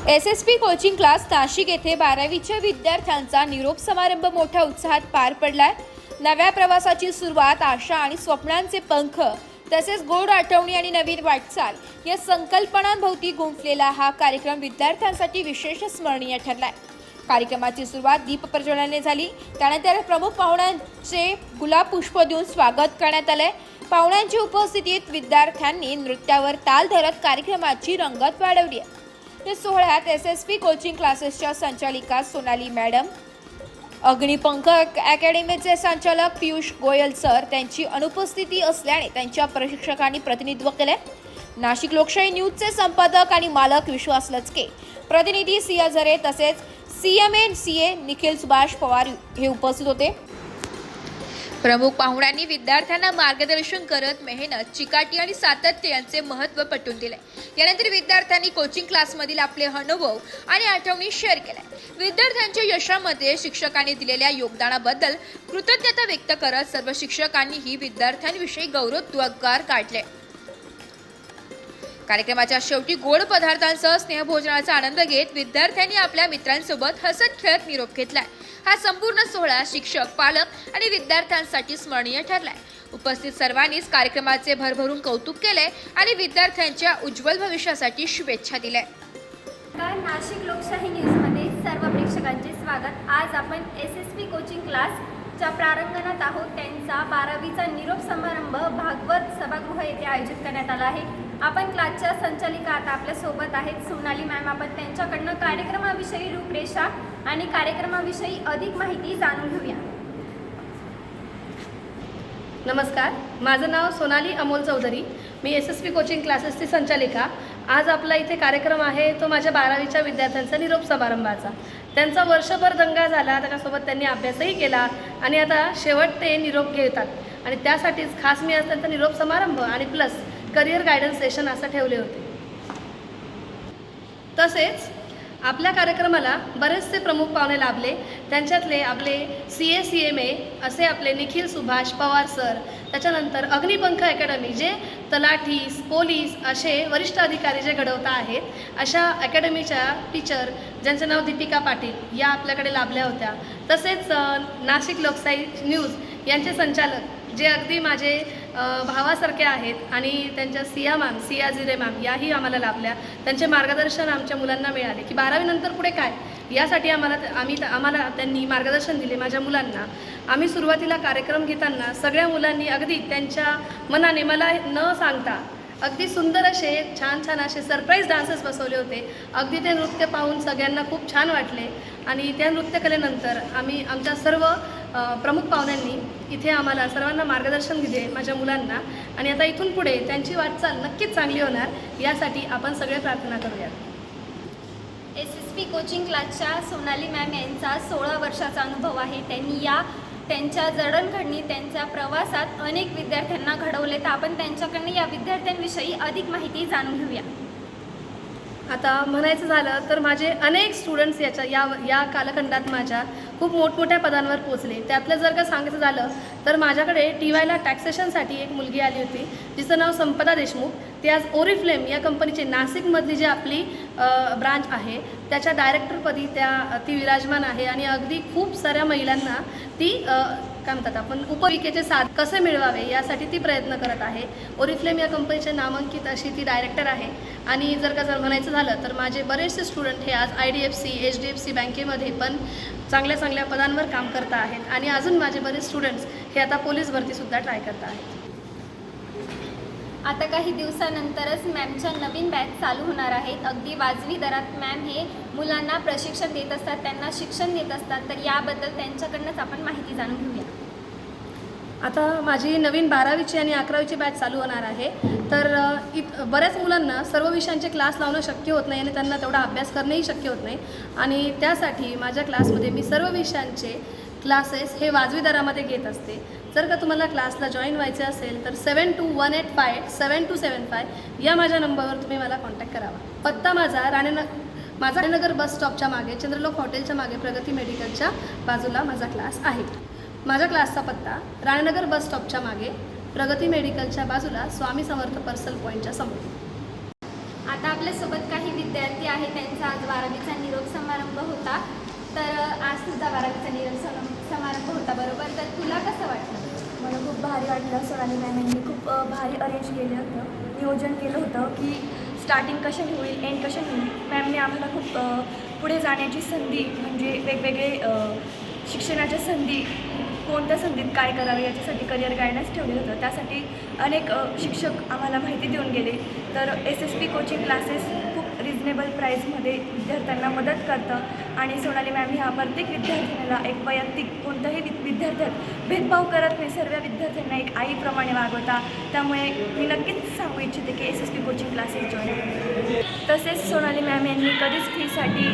SSP coaching class Nashik येथे 12वीच्या विद्यार्थ्यांचा निरोप समारंभ मोठ्या उत्साहात पार पडलाय। नव्या प्रवासाची सुरुवात, आशा आणि स्वप्नांचे पंख तसेच गोड आठवणी आणि नवीन वाटचाल या संकल्पनांभोवती गुंफलेला हा कार्यक्रम विद्यार्थ्यांसाठी विशेष स्मरणीय ठरलाय। कार्यक्रमाची सुरुवात दीप प्रज्वलनाने झाली। त्यानंतर प्रमुख पाहुण्यांचे गुलाब पुष्प देऊन स्वागत करण्यात आले। पाहुण्यांच्या उपस्थितीत विद्यार्थ्यांनी नृत्यावर ताल धरत कार्यक्रमाची रंगत वाढवली। या सोहळ्यात SSP कोचिंग क्लासेसच्या संचालिका सोनाली मॅडम, अग्निपंख अकॅडमीचे संचालक पियुष गोयल सर त्यांची अनुपस्थिती असल्याने त्यांच्या प्रशिक्षकांनी प्रतिनिधित्व केले। नाशिक लोकशाही न्यूजचे संपादक आणि मालक विश्वास लचके, प्रतिनिधी सिया झरे तसेच CMA निखिल सुभाष पवार हे उपस्थित होते। प्रमुख पाहुण्यांनी विद्यार्थ्यांना मार्गदर्शन करत मेहनत, चिकाटी आणि सातत्य यांचे महत्त्व पटवून दिले। यानंतर विद्यार्थ्यांनी कोचिंग क्लासमधील आपले अनुभव आणि आठवणी शेअर केल्या। विद्यार्थ्यांच्या यशामध्ये शिक्षकांनी दिलेल्या योगदानाबद्दल कृतज्ञता व्यक्त करत सर्व शिक्षकांनीही विद्यार्थ्यांविषयी गौरवोद्गार काढले। कार्यक्रमाच्या शेवटी गोड पदार्थांसह स्नेहभोजनाचा आनंद घेत विद्यार्थ्यांनी आपल्या मित्रांसोबत हसत खेळत निरोप घेतलाय। हा संपूर्ण सोहळा शिक्षक, पालक आणि विद्यार्थ्यांसाठी स्मरणीय ठरलाय। उपस्थित सर्वांनीच कार्यक्रमाचे भरभरून कौतुक केले आणि विद्यार्थ्यांच्या उज्ज्वल भविष्यासाठी शुभेच्छा दिल्या। नाशिक लोकशाही न्यूजमध्ये सर्व प्रेक्षकांचे स्वागत। आज आपण SSP कोचिंग क्लासच्या प्रारंभणात आहोत। त्यांचा 12वीचा निरोप समारंभ भागवत सभागृह येथे आयोजित करण्यात आला आहे। आपण क्लासच्या संचालिका आता आपल्या सोबत आहेत सोनाली मॅम। आपण त्यांच्याकडनं कार्यक्रमाविषयी रूपरेषा आणि कार्यक्रमाविषयी अधिक माहिती जाणून घेऊया। नमस्कार, माझं नाव सोनाली अमोल चौधरी, मी SSP कोचिंग क्लासेसची संचालिका। आज आपला इथे कार्यक्रम आहे तो माझ्या 12वीच्या विद्यार्थ्यांचा निरोप समारंभाचा। त्यांचा वर्षभर दंगा झाला, त्याच्यासोबत त्यांनी अभ्यासही केला आणि आता शेवट ते निरोप घेतात आणि त्यासाठीच खास मी आज त्यांचा निरोप समारंभ आणि प्लस करिअर गायडन्स सेशन असं ठेवले होते। तसेच आपल्या कार्यक्रमाला बरेचसे प्रमुख पाहुणे लाभले। त्यांच्यातले आपले CMA असे आपले निखिल सुभाष पवार सर, त्याच्यानंतर अग्निपंख अकॅडमी जे तलाठी, पोलीस असे वरिष्ठ अधिकारी जे घडवता आहेत अशा अकॅडमीच्या टीचर ज्यांचं नाव दीपिका पाटील या आपल्याकडे लाभल्या होत्या। तसेच नाशिक लोकशाही न्यूज यांचे संचालक जे अगदी माझे भावासारखे आहेत आणि त्यांच्या सिया झरे मॅम याही आम्हाला लाभल्या। त्यांचे मार्गदर्शन आमच्या मुलांना मिळाले की 12वी नंतर पुढे काय यासाठी आम्हाला त्यांनी मार्गदर्शन दिले माझ्या मुलांना। आम्ही सुरुवातीला कार्यक्रम घेताना सगळ्या मुलांनी अगदी त्यांच्या मनाने मला न सांगता अगदी सुंदर असे छान असे सरप्राईज डान्सेस बसवले होते। अगदी ते नृत्य पाहून सगळ्यांना खूप छान वाटले आणि त्या नृत्यकलेनंतर आमच्या सर्व प्रमुख पाहुण्यांनी इथे आम्हाला सर्वांना मार्गदर्शन दिले माझ्या मुलांना आणि आता इथून पुढे त्यांची वाटचाल नक्कीच चांगली होणार यासाठी आपण सगळे प्रार्थना करूया। SSP कोचिंग क्लासच्या सोनाली मॅम यांचा 16 वर्षाचा अनुभव आहे। त्यांनी त्यांच्या जडणघडणी त्यांच्या प्रवासात अनेक विद्यार्थ्यांना घडवले। तर आपण त्यांच्याकडनं या विद्यार्थ्यांविषयी अधिक माहिती जाणून घेऊया। आता म्हणायचं झालं तर माझे अनेक स्टुडंट्स या कालखंडात माझ्या खूप मोठमोठ्या पदांवर पोचले। त्यातलं जर का सांगायचं झालं तर माझ्याकडे TYला टॅक्सेशनसाठी एक मुलगी आली होती जिचं नाव संपदा देशमुख। ती आज ओरिफ्लेम या कंपनीचे नाशिकमधली जी आपली ब्रांच आहे त्याच्या डायरेक्टरपदी ती विराजमान आहे आणि अगदी खूप साऱ्या महिलांना ती काय म्हणतात आपण उपविकेचे साथ कसे मिळवावे यासाठी ती प्रयत्न करत आहे। ओरिफ्लेम या कंपनीचे नामांकित अशी ती डायरेक्टर आहे। आणि जर म्हणायचं झालं तर माझे बरेचसे स्टुडंट हे आज IDFC HDFC बँकेमध्ये पण चांगल्या पदांवर काम करत आहेत आणि अजून माझे बरेच स्टुडंट्स हे आता पोलीस भरतीसुद्धा ट्राय करत आहेत। आता काही दिवसानंतरच मॅमच्या नवीन बॅच चालू होणार आहेत। अगदी वाजवी दरात मॅम हे मुलांना प्रशिक्षण देत असतात, त्यांना शिक्षण देत असतात। तर याबद्दल त्यांच्याकडनंच आपण माहिती जाणून घेऊया। आता माझी नवीन 12वीची आणि 11वीची बॅच चालू होणार आहे। तर बऱ्याच मुलांना सर्व विषयांचे क्लास लावणं शक्य होत नाही आणि त्यांना तेवढा अभ्यास करणंही शक्य होत नाही आणि त्यासाठी माझ्या क्लासमध्ये मी सर्व विषयांचे क्लासेस हे वाजवी दरामध्ये घेत असते। जर का तुम्हाला क्लासला जॉईन व्हायचे असेल तर 7218572275 या माझ्या नंबरवर तुम्ही मला कॉन्टॅक्ट करावा। पत्ता माझा राणेनगर बस स्टॉपच्या मागे, चंद्रलोक हॉटेलच्या मागे, प्रगती मेडिकलच्या बाजूला माझा क्लास आहे। माझ्या क्लासचा पत्ता राणेनगर बस स्टॉपच्या मागे, प्रगती मेडिकलच्या बाजूला, स्वामी समर्थ पर्सल पॉईंटच्या समोर। आता आपल्यासोबत काही विद्यार्थी आहेत, त्यांचा आज 12वीचा निरोप समारंभ होता. तर आज तुझा 12वीचा निरोप समारंभ होता बरोबर, तर तुला कसं वाटलं? मला खूप भारी वाटलं. सोनाली मॅमांनी खूप भारी अरेंज केलं होतं, नियोजन केलं होतं की स्टार्टिंग कशाने होईल, एंड कशाने होईल. मॅमने आम्हाला खूप पुढे जाण्याची संधी, म्हणजे वेगवेगळे शिक्षणाच्या संधी, कोणत्या संधीत काय करावे याच्यासाठी करिअर गायडन्स ठेवलेलं होतं. त्यासाठी अनेक शिक्षक आम्हाला माहिती देऊन गेले. तर SSP कोचिंग क्लासेस खूप रिजनेबल प्राईसमध्ये विद्यार्थ्यांना मदत करतं आणि सोनाली मॅम ह्या प्रत्येक विद्यार्थ्यांना एक वैयक्तिक कोणत्याही विद्यार्थ्यात भेदभाव करत नाही, सर्व विद्यार्थ्यांना एक आईप्रमाणे वागवता. त्यामुळे मी नक्कीच सांगू इच्छिते की SSP कोचिंग क्लासेस जॉईन करा. तसेच सोनाली मॅम यांनी कधीच फीसाठी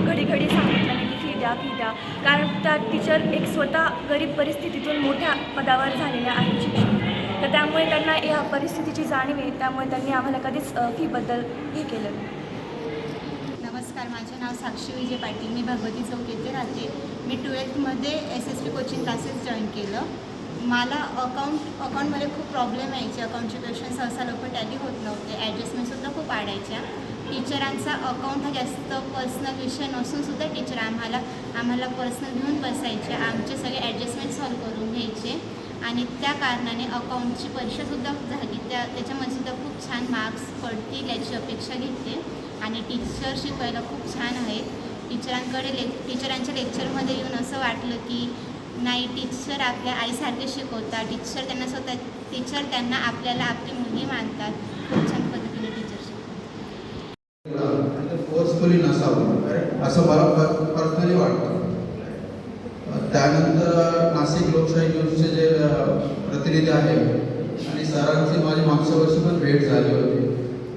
घडी सांगितलं नाही की फी द्या, कारण त्या टीचर एक स्वतः गरीब परिस्थितीतून मोठ्या पदावर झालेल्या आहेत शिक्षक. तर त्यामुळे त्यांना या परिस्थितीची जाणीव आहे, त्यामुळे त्यांनी आम्हाला कधीच फीबद्दल हे केलं. नमस्कार, माझे नाव साक्षी विजय पाटील. मी भगवती चौक येथे राहते. मी 12th SSP coaching classes join केलं. मला अकाउंटमध्ये खूप प्रॉब्लेम यायचे. अकाउंटचे क्वेश्चन सहसा लवकर टॅली होत नव्हते. ॲडजस्टमेंटसुद्धा खूप वाढायच्या. टीचरांचा अकाउंट हा जास्त पर्सनल विषय नसूनसुद्धा टीचर आम्हाला पर्सनल घेऊन बसायचे. आमचे सगळे ॲडजस्टमेंट सॉल्व करून घ्यायचे आणि त्या कारणाने अकाउंटची परीक्षासुद्धा झाली. त्याच्यामध्ये सुद्धा खूप छान मार्क्स पडतील याची अपेक्षा घेते. आणि टीचर शिकवायला खूप छान आहेत. टीचरांच्या लेक्चरमध्ये येऊन असं वाटलं की नाही, टीचर आपल्या आईसारखे शिकवतात. टीचर त्यांना आपल्याला आपली मुलगी मानतात. खूप छान पद्धतीने टीचर शिकवतात. फोर्सफुली नसावं असं मला पर्सनली वाटतं. त्यानंतर नाशिक लोकशाही न्यूजचे जे प्रतिनिधी आहेत आणि सरांची माझी मागच्या वर्षी पण भेट झाली होती.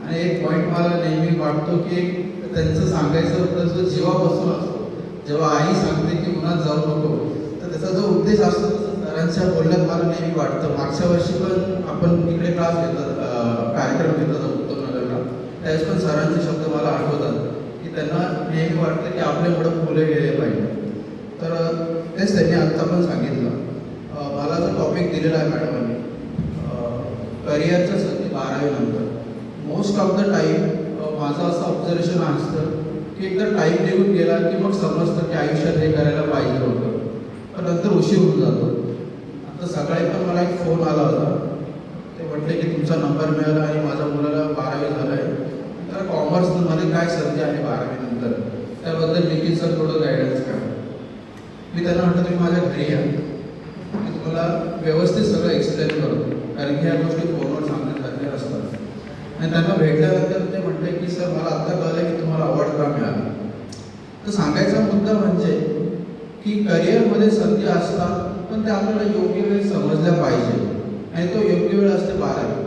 आणि एक पॉईंट मला नेहमी वाटतो की त्यांचं सांगायचं होतं जो जीवापासून असतो. जेव्हा आई सांगते की उन्हात जाऊ नको, तर त्याचा जो उद्देश असतो तसं सरांच्या बोलण्यात मला नेहमी वाटतं. मागच्या वर्षी पण आपण इकडे क्लास घेतात, कार्यक्रम घेतात उत्तमनगरला, त्यावेळेस पण सरांचे शब्द मला आठवतात की त्यांना नेहमी वाटतं की आपल्यामुळं फुले गेले पाहिजे. तर तेच त्यांनी आत्ता पण सांगितलं. मला जो टॉपिक दिलेला आहे मॅडमांनी, करिअरच्या संधी 12वी नंतर, मोस्ट ऑफ द टाईम माझं असं ऑब्झर्वेशन असतं की एकदा टाईम निघून गेला की मग समजतं की आयुष्यात हे करायला पाहिजे होतं, पण नंतर उशीर होऊन जातो. आता सकाळी पण मला एक फोन आला होता. ते म्हटले की तुमचा नंबर मिळाला आणि माझ्या मुलाला 12वी झालं आहे, तर कॉमर्समध्ये काय संधी आहे 12वी नंतर, त्याबद्दल निखिल सर थोडं गायडन्स करा. मी त्यांना म्हटलं तुम्ही माझ्या घरी या, मी तुम्हाला व्यवस्थित सगळं एक्सप्लेन करतो, कारण की ह्या गोष्टी फोनवर सांगण्यासारख्या असतात. आणि त्यांना भेटल्यानंतर ते म्हटले की सर मला आत्ता कळलं की तुम्हाला आवड का मिळाली. तर सांगायचा मुद्दा म्हणजे की करिअरमध्ये संधी असतात, पण त्या आपल्याला योग्य वेळ समजल्या पाहिजे आणि तो योग्य वेळ असते 12वी.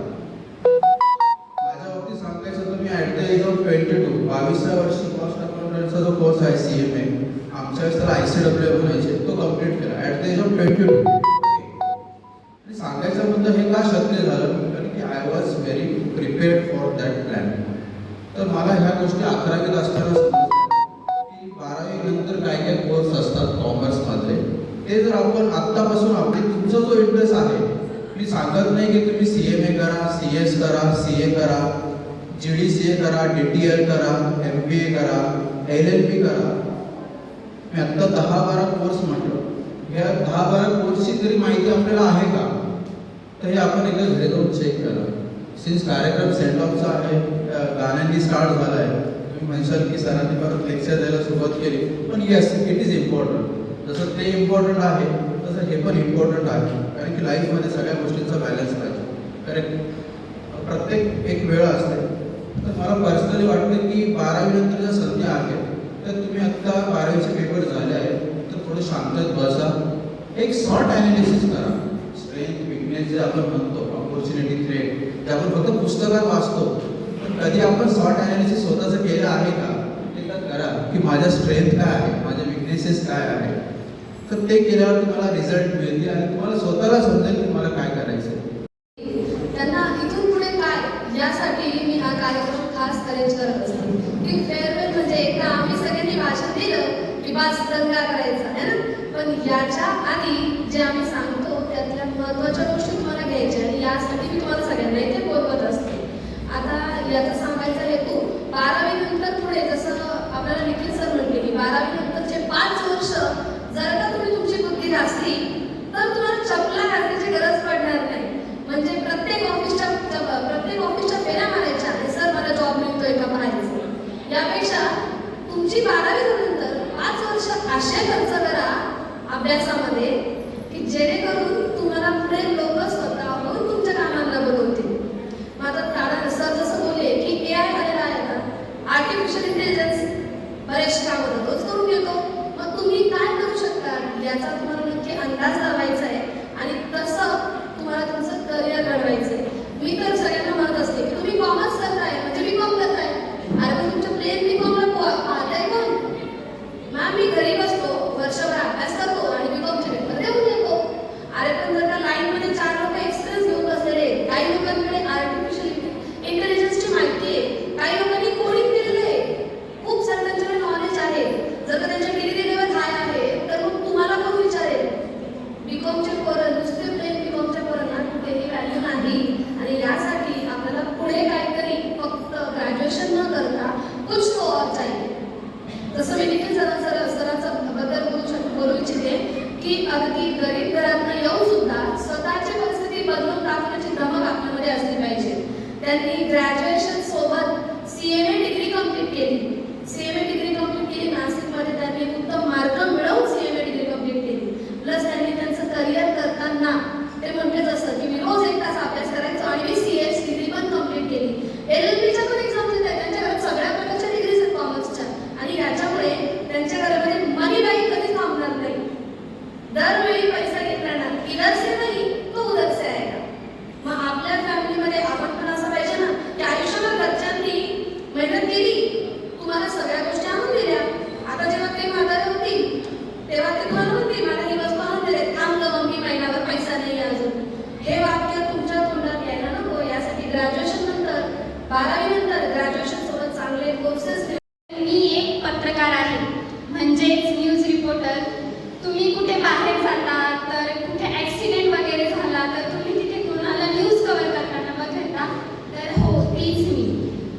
माझ्या बाबतीत सांगायचं तर मी ॲट द एज ऑफ 22व्या वर्षी कॉस्ट अकाउंटंटचा जो कोर्स आहे CMA, आमच्या वेळेस त्याला ICAA म्हणायचे, तो कम्प्लीट केला ॲट द एज ऑफ 22. आणि सांगायचा मुद्दा हे का शक्य झालं, कारण की I was very prepared for that plan. तर मला ह्या गोष्टी 11वीत असताना की 12वी नंतर काय काय कोर्स असतात कॉमर्समधले, ते जर आपण आत्तापासून तुमचा जो इंटरेस्ट आहे, मी सांगत नाही की तुम्ही CMA करा, CS करा, CA करा, GDCA करा, DTL करा, MBA करा, LLB करा. मी आत्ता 10-12 कोर्स म्हटलं. ह्या 10-12 कोर्सची तरी माहिती आपल्याला आहे का, तर हे आपण एकदा घरी जाऊन चेक करा. सिन्स कार्यक्रम सेंड ऑफचा आहे, गाण्यांनी स्टार्ट झाला आहे, तुम्ही म्हणशाल की सरांनी परत लेक्चर द्यायला सुरुवात केली, पण येस इट इज इम्पॉर्टंट. जसं ते इम्पॉर्टंट आहे तसं हे पण इम्पॉर्टंट आहे, कारण की लाईफमध्ये सगळ्या गोष्टींचा बॅलन्स पाहिजे. कारण प्रत्येक एक वेळ असते. तर मला पर्सनली वाटतं की 12वी नंतर ज्या संधी आहेत, तर तुम्ही आत्ता 12वीचे पेपर झाले आहेत, तर थोडं शांततेत बसा, एक शॉर्ट ॲनालिसिस करा. स्ट्रेंथ विकनेस जे आपण म्हणतो, ऑपॉर्च्युनिटी थ्रेट, जे आपण फक्त पुस्तकात वाचतो, पण कधी आपण शॉर्ट ॲनालिसिस स्वतःचं केलं आहे का, ते तर करा की माझ्या स्ट्रेंथ काय आहे, माझ्या विकनेसेस काय आहे. तर ते केल्यावर तुम्हाला रिझल्ट मिळतील आणि तुम्हाला स्वतःला समजेल की मला काय करायचं आहे. त्यांना इथून पुढे काय यासाठी मी हा कार्यक्रम खास अरेंज करत असते. की फेअरवेल म्हणजे एकदा आम्ही सगळ्यांनी भाषण दिलं की बास दंगा करायचा आहे ना, पण याच्या आधी जे आम्ही सांगतो त्यातल्या महत्त्वाच्या गोष्टी तुम्हाला घ्यायच्या आणि यासाठी मी तुम्हाला सगळ्यांना इथे बोलवत असते. आता याचा सांगायचा हेतू 12वी नंतर पुढे जसं आपल्याला निखिल सर म्हटले की 12वी नंतरचे 5 वर्ष जर का तुम्ही तुमची बुद्धी घासली तर तुम्हाला चपला घालण्याची गरज पडणार नाही. म्हणजे प्रत्येक ऑफिसच्या फेऱ्या मारायच्या आणि सर मला जॉब मिळतोय का पाहायचं. यापेक्षा तुमची 12वी नंतर 5 वर्ष असे खर्च करा अभ्यासामध्ये की जेणेकरून तुम्हाला पुढे लोक स्वतःहून तुमच्या कामांना बोलवतील. माझं कारण सर जसं बोलले की AI आलेला आहे का, आर्टिफिशियल इंटेलिजन्स बरेचसे काम होतं तोच करून घेतो. मग तुम्ही काय करू शकता याचा तुम्हाला नक्की अंदाज लावायचा आहे आणि तसं तुम्हाला तुमचं करिअर घडवायचं आहे. मी तर सगळ्यांना म्हणत असते की तुम्ही कॉमर्स करताय म्हणजे BCom करताय, अरे पण तुमच्या प्लेन BComला पाहताय कोण? मॅम मी घरी बसतो वर्षभर अभ्यास करतो आणि BComचे पेपर देऊन येतो. अरे पण जर का लाईनमध्ये 4 लोक एक्सपिरियन्स घेऊन बसलेले, काही लोकांकडे आर्टिफिशियल इंटेलिजन्सची माहिती आहे, काही लोकांनी कोडिंग केलेलं आहे, खूप सारं त्यांच्याकडे नॉलेज आहे. जर का त्यांच्या डिग्री लेवल हाय आहे तर मग तुम्हाला कोण विचारेल? BComचे पोरं नुसते प्लेन BComच्या पोरांना कुठेही व्हॅल्यू नाही. आणि यासाठी आपल्याला पुढे काहीतरी फक्त ग्रॅज्युएशन न करता कुछ तो और चाहिए. जसं मी निखिल सरांचा बद्दल बोलू इच्छिते की अगदी गरीब घरातनं येऊन सुद्धा स्वतःची परिस्थिती बदलून टाकण्याची धमक आपल्यामध्ये असली पाहिजे. त्यांनी ग्रॅज्युएशन सोबत CMA डिग्री कंप्लीट केली. CMA डिग्री कंप्लीट केली नाशिकमध्ये. त्यांनी उत्तम मार्क मिळवून CMA डिग्री कंप्लीट केली. प्लस त्यांनी त्यांचं करिअर करताना ते म्हणतेच असतं की मी रोज 1 तास अभ्यास करायचो आणि मी CS डिग्री पण कंप्लीट केली. LLBच्या पण एक्झाम देतात. त्यांच्या घरात सगळ्या प्रकारच्या डिग्रीज आहेत कॉमर्सच्या आणि याच्यामुळे त्यांच्या घरामध्ये मनी बाई कधीच थांबणार नाही. दरवेळी पैसा घेतला ना इधर से नाही तो उधर से आएगा. मग आपल्या फॅमिलीमध्ये आपण पण असं पाहिजे ना की आयुष्यभर घरच्यांनी मेहनत केली, तुम्हाला सगळ्या गोष्टी आणून दिल्या. आता जेव्हा ते म्हातारे होतील तेव्हा ते तुम्हाला म्हणतील मला ही वस्तू आणून दिले, थांब ग मम्मी महिनाभर पैसा नाही अजून. हे वाक्य तुमच्या तोंडात यायला नको. यासाठी ग्रॅज्युएशन नंतर 12वी नंतर ग्रॅज्युएशन सोबत चांगले कोर्सेस. मी एक पत्रकार आहे म्हणजेच न्यूज रिपोर्टर. तुम्ही कुठे बाहेर जाता तर कुठे ॲक्सिडेंट वगैरे झाला तर तुम्ही तिथे कोणाला न्यूज कव्हर करताना बघता तर हो तीच मी.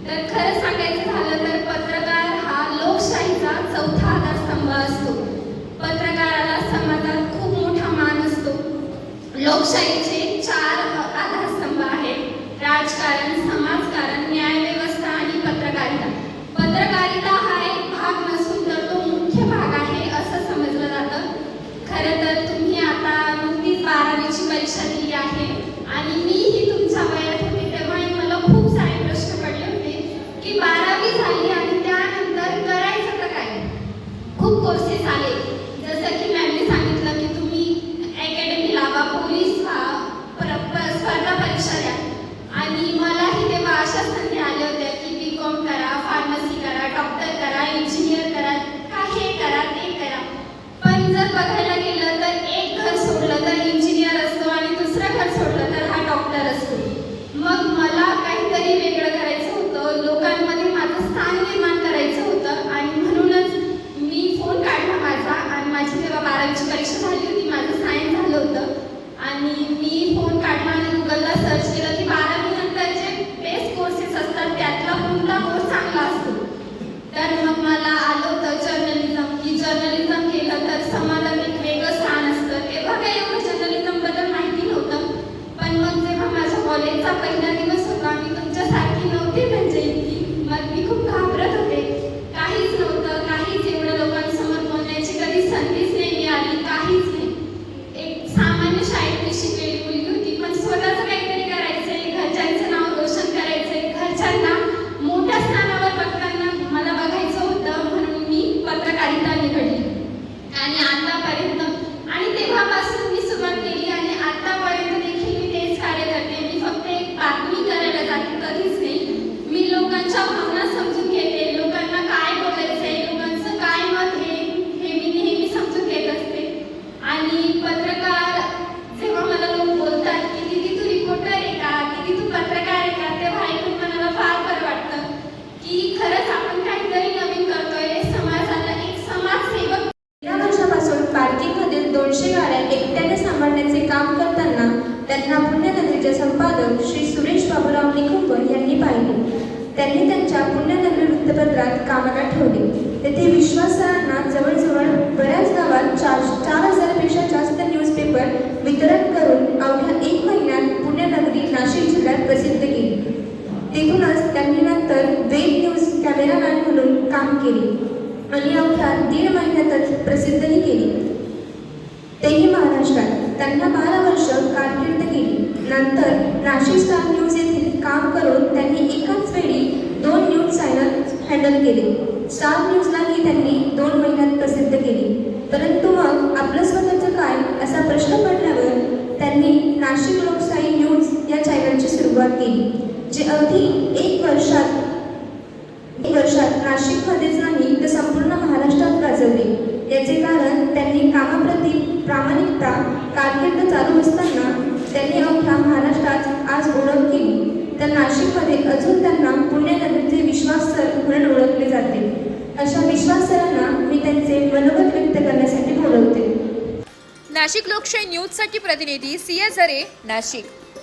तर खरं सांगायचं झालं तर पत्रकार हा लोकशाहीचा 4था आधारस्तंभ असतो. पत्रकाराला समाजात खूप मोठा मान असतो. लोकशाहीचे 4 आधारस्तंभ आहेत: राजकारण, समाजकारण, न्यायव्यवस्था आणि पत्रकारिता. पत्रकारिता हा एक भाग नसून तर तो मुख्य भाग आहे असं समजलं जातं. खरं तर तुम्ही आता नुकतीच 12वीची परीक्षा दिली आहे आणि मीही तुमच्या वयात होते तेव्हाही मला खूप सारे प्रश्न पडले होते की 12वी झाली आणि त्यानंतर करायचं तर काय. खूप कोर्सेस आले जसं की मॅमने सांगितलं की तुम्ही अकॅडमी लावा, पोलीस व्हा, स्पर्धा परीक्षा द्या. आणि मलाही तेव्हा अशा संधी आल्या होत्या की BCom करा, फार्मसी करा, डॉक्टर करा, इंजिनियर करा, हे करा ते करा. पण जर बघायला गेलं तर एक घर सोडलं तर इंजिनियर असतो आणि दुसरं घर सोडलं तर हा डॉक्टर असतो. मग मला काहीतरी वेगळं करायचं होतं, लोकांमध्ये माझं स्थान निर्माण करायचं होतं आणि म्हणूनच मी फोन काढला माझा. आणि माझी तेव्हा 12वीची परीक्षा झाली होती, माझं सायन्स झालं होतं आणि मी फोन काढला आणि गुगलला सर्च केलं की 12वी नंतर जे बेस्ट कोर्सेस असतात त्यातला कोणता कोर्स चांगला असतो. तर मग मला आलं होतं जर्नलिझम की जर्नलिझम केलं तर समाजात एक वेगळं स्थान असतं. तेव्हा काही एवढं जर्नलिझमबद्दल माहिती नव्हतं. पण मग जेव्हा माझ्या कॉलेजचा पहिला दिवस होता, मी तुमच्यासारखी नव्हती म्हणजे इतकी, मग मी खूप घाबरत होते. काहीच नव्हतं, काहीच एवढं लोकांसमोर बोलण्याची कधी संधीच नाही मिळाली, काहीच नाही. एक सामान्य शाळेतली शिकलेली मुलगी होती पण स्वतःचं काहीतरी करायचंय, घरच्यांचं नाव रोशन करायचंय, घरच्यांना मोठ्या स्थानावर बघताना मला बघायचं होतं. म्हणून मी पत्रकारिता निवडली आणि आतापर्यंत आणि तेव्हापासून मी सुरुवात केली आणि आतापर्यंत देखील मी तेच कार्य करते. मी फक्त एक बातमी काम केले आणि अवघ्या 1.5 महिन्यातच प्रसिद्धही केली, तेही महाराष्ट्रात. त्यांना 12 वर्ष कारकीर्द केली. नंतर नाशिक स्टार न्यूज येथील काम करून त्यांनी एकाच वेळी 2 न्यूज चॅनल हँडल केले. स्टार न्यूजलाही त्यांनी 2 महिन्यात प्रसिद्ध केली. परंतु मग आपलं स्वतःचं काय असा प्रश्न पडल्यावर त्यांनी नाशिक लोकशाही न्यूज या चॅनलची सुरुवात केली, जे अगदी एक वर्षात नाशिकमध्येच नाही तर संपूर्ण महाराष्ट्रात गाजवले. याचे कारण त्यांनी कामाप्रती प्रामाणिकता. कारकीर्द चालू असताना त्यांनी अवघ्या महाराष्ट्रात आज ओळख केली, तर नाशिकमध्ये अजून त्यांना पुण्यनगरीचे विश्वास सर म्हणून ओळखले जाते. अशा विश्वास सरांना मी त्यांचे मनोगत व्यक्त करण्यासाठी बोलवते. नाशिक लोकशाही न्यूजसाठी प्रतिनिधी CS झरे, नाशिक.